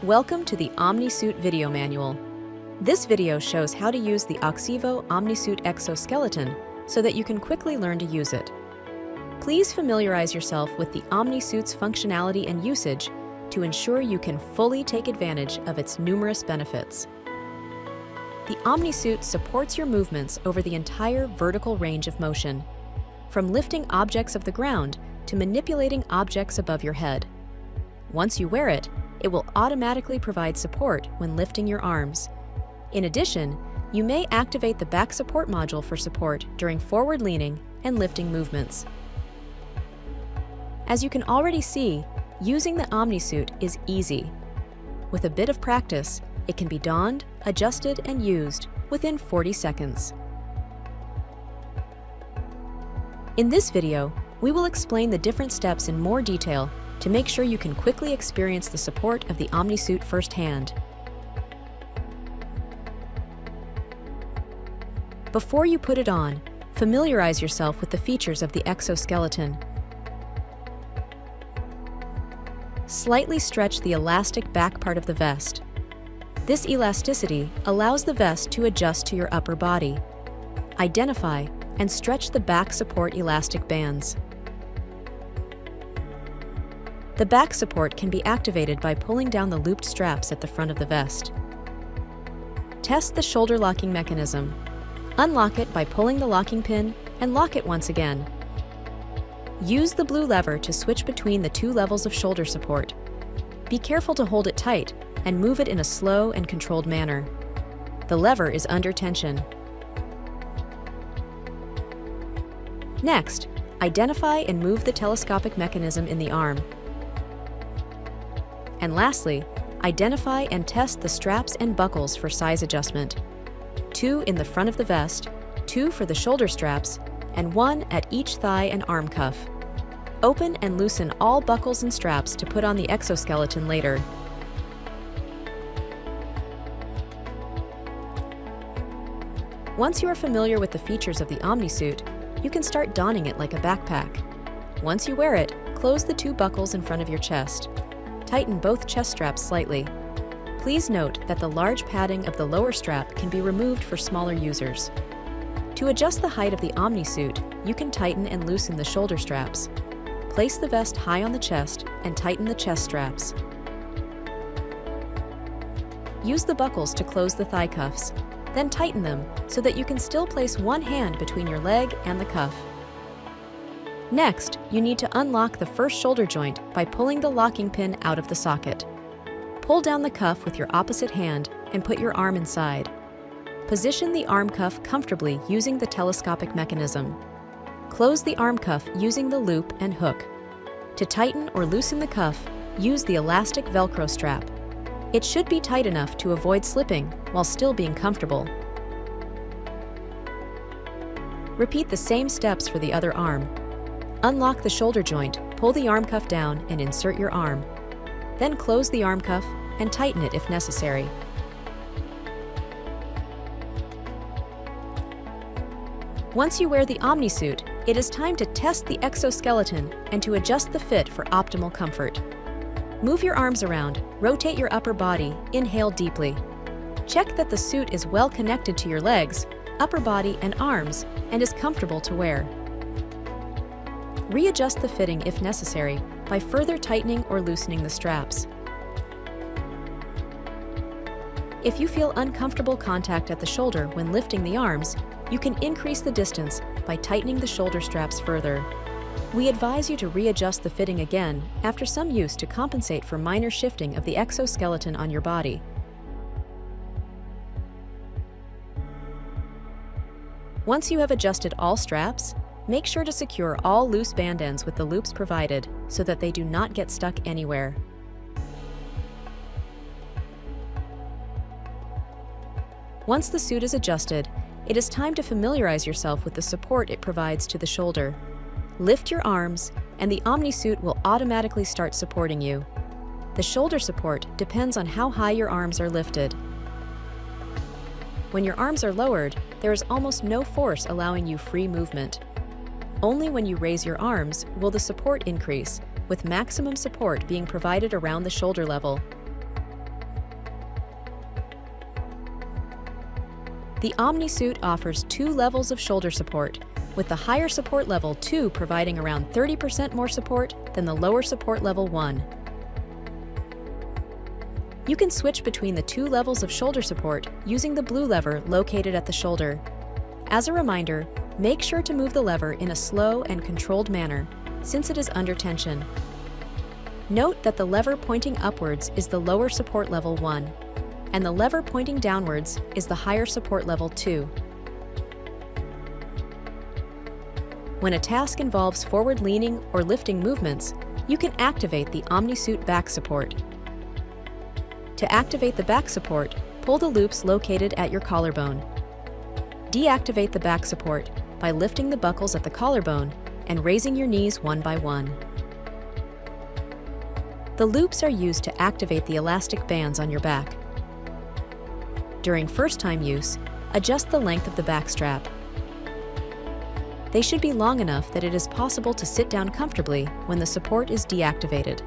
Welcome to the OmniSuit video manual. This video shows how to use the Oxivo OmniSuit exoskeleton so that you can quickly learn to use it. Please familiarize yourself with the OmniSuit's functionality and usage to ensure you can fully take advantage of its numerous benefits. The OmniSuit supports your movements over the entire vertical range of motion, from lifting objects of the ground to manipulating objects above your head. Once you wear it, it will automatically provide support when lifting your arms. In addition, you may activate the back support module for support during forward leaning and lifting movements. As you can already see, using the OmniSuit is easy. With a bit of practice, it can be donned, adjusted, and used within 40 seconds. In this video, we will explain the different steps in more detail to make sure you can quickly experience the support of the OmniSuit firsthand. Before you put it on, familiarize yourself with the features of the exoskeleton. Slightly stretch the elastic back part of the vest. This elasticity allows the vest to adjust to your upper body. Identify and stretch the back support elastic bands. The back support can be activated by pulling down the looped straps at the front of the vest. Test the shoulder locking mechanism. Unlock it by pulling the locking pin and lock it once again. Use the blue lever to switch between the two levels of shoulder support. Be careful to hold it tight and move it in a slow and controlled manner. The lever is under tension. Next, identify and move the telescopic mechanism in the arm. And lastly, identify and test the straps and buckles for size adjustment. 2 in the front of the vest, 2 for the shoulder straps, and 1 at each thigh and arm cuff. Open and loosen all buckles and straps to put on the exoskeleton later. Once you are familiar with the features of the OmniSuit, you can start donning it like a backpack. Once you wear it, close the 2 buckles in front of your chest. Tighten both chest straps slightly. Please note that the large padding of the lower strap can be removed for smaller users. To adjust the height of the OmniSuit, you can tighten and loosen the shoulder straps. Place the vest high on the chest and tighten the chest straps. Use the buckles to close the thigh cuffs, then tighten them so that you can still place one hand between your leg and the cuff. Next, you need to unlock the first shoulder joint by pulling the locking pin out of the socket. Pull down the cuff with your opposite hand and put your arm inside. Position the arm cuff comfortably using the telescopic mechanism. Close the arm cuff using the loop and hook. To tighten or loosen the cuff, use the elastic Velcro strap. It should be tight enough to avoid slipping while still being comfortable. Repeat the same steps for the other arm. Unlock the shoulder joint, pull the arm cuff down and insert your arm. Then close the arm cuff and tighten it if necessary. Once you wear the OmniSuit, it is time to test the exoskeleton and to adjust the fit for optimal comfort. Move your arms around, rotate your upper body, inhale deeply. Check that the suit is well connected to your legs, upper body, and arms, and is comfortable to wear. Readjust the fitting if necessary by further tightening or loosening the straps. If you feel uncomfortable contact at the shoulder when lifting the arms, you can increase the distance by tightening the shoulder straps further. We advise you to readjust the fitting again after some use to compensate for minor shifting of the exoskeleton on your body. Once you have adjusted all straps, make sure to secure all loose band ends with the loops provided so that they do not get stuck anywhere. Once the suit is adjusted, it is time to familiarize yourself with the support it provides to the shoulder. Lift your arms, and the OmniSuit will automatically start supporting you. The shoulder support depends on how high your arms are lifted. When your arms are lowered, there is almost no force allowing you free movement. Only when you raise your arms will the support increase, with maximum support being provided around the shoulder level. The OmniSuit offers 2 levels of shoulder support, with the higher support level 2 providing around 30% more support than the lower support level 1. You can switch between the 2 levels of shoulder support using the blue lever located at the shoulder. As a reminder, make sure to move the lever in a slow and controlled manner, since it is under tension. Note that the lever pointing upwards is the lower support level 1, and the lever pointing downwards is the higher support level 2. When a task involves forward-leaning or lifting movements, you can activate the OmniSuit back support. To activate the back support, pull the loops located at your collarbone. Deactivate the back support by lifting the buckles at the collarbone and raising your knees one by one. The loops are used to activate the elastic bands on your back. During first-time use, adjust the length of the back strap. They should be long enough that it is possible to sit down comfortably when the support is deactivated.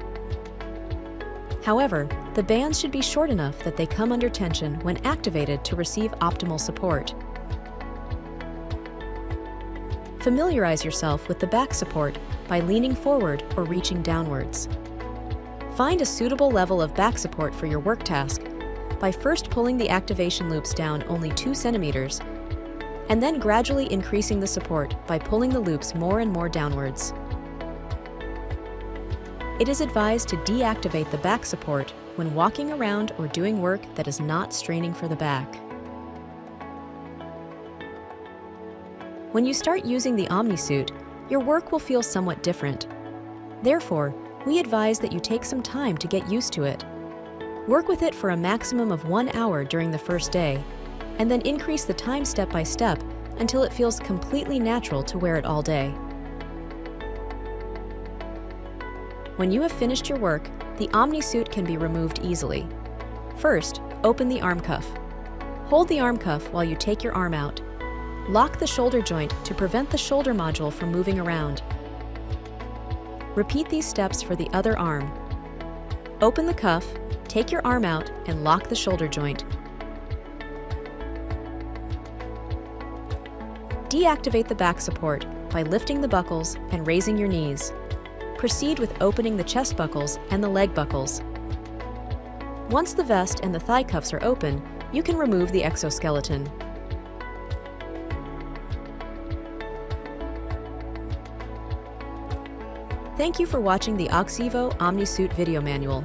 However, the bands should be short enough that they come under tension when activated to receive optimal support. Familiarize yourself with the back support by leaning forward or reaching downwards. Find a suitable level of back support for your work task by first pulling the activation loops down only 2 centimeters, and then gradually increasing the support by pulling the loops more and more downwards. It is advised to deactivate the back support when walking around or doing work that is not straining for the back. When you start using the OmniSuit, your work will feel somewhat different. Therefore, we advise that you take some time to get used to it. Work with it for a maximum of 1 hour during the first day, and then increase the time step by step until it feels completely natural to wear it all day. When you have finished your work, the OmniSuit can be removed easily. First, open the arm cuff. Hold the arm cuff while you take your arm out. Lock the shoulder joint to prevent the shoulder module from moving around. Repeat these steps for the other arm. Open the cuff, take your arm out, and lock the shoulder joint. Deactivate the back support by lifting the buckles and raising your knees. Proceed with opening the chest buckles and the leg buckles. Once the vest and the thigh cuffs are open, you can remove the exoskeleton. Thank you for watching the OxEvo OmniSuit video manual.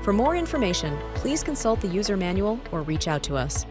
For more information, please consult the user manual or reach out to us.